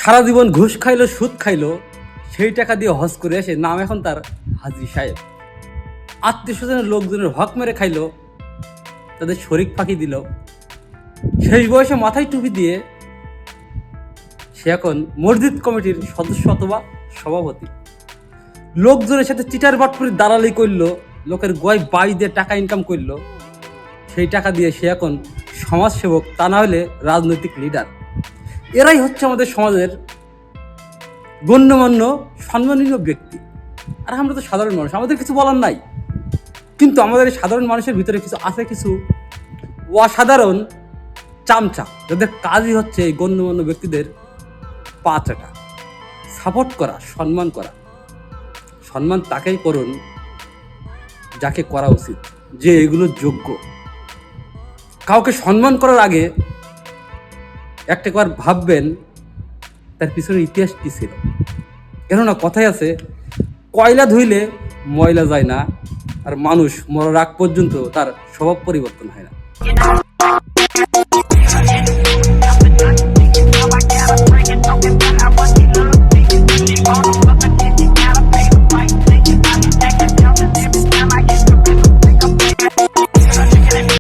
সারা জীবন ঘুষ খাইলো, সুদ খাইলো, সেই টাকা দিয়ে হজ করে এসে নাম এখন তার হাজী সাহেব। আত্মীয় স্বজনের লোকজনের হক মেরে খাইলো, তাদের শরিক ফাঁকি দিল। শেষ বয়সে মাথায় টুপি দিয়ে সে এখন মসজিদ কমিটির সদস্য অথবা সভাপতি। লোকজনের সাথে চিটার বাটপুরি দালালি করলো, লোকের গয় বাই দিয়ে টাকা ইনকাম করলো। সেই টাকা দিয়ে সে এখন সমাজসেবক, তা না হলে রাজনৈতিক লিডার। এরাই হচ্ছে আমাদের সমাজের গণ্যমান্য সম্মানীয় ব্যক্তি। আর আমরা তো সাধারণ মানুষ, আমাদের কিছু বলার নাই। কিন্তু আমাদের এই সাধারণ মানুষের ভিতরে কিছু অসাধারণ চামচা, যাদের কাজই হচ্ছে এই গণ্যমান্য ব্যক্তিদের পা চাটা, সাপোর্ট করা, সম্মান করা। সম্মান তাকেই করুন যাকে করা উচিত, যে এগুলো যোগ্য। কাউকে সম্মান করার আগে একটাবার ভাববেন তার পিছনের ইতিহাস কি ছিল। কেননা কথাই আছে, কয়লা ধুইলে ময়লা যায় না, আর মানুষ মরার আগ পর্যন্ত তার স্বভাব পরিবর্তন হয় না।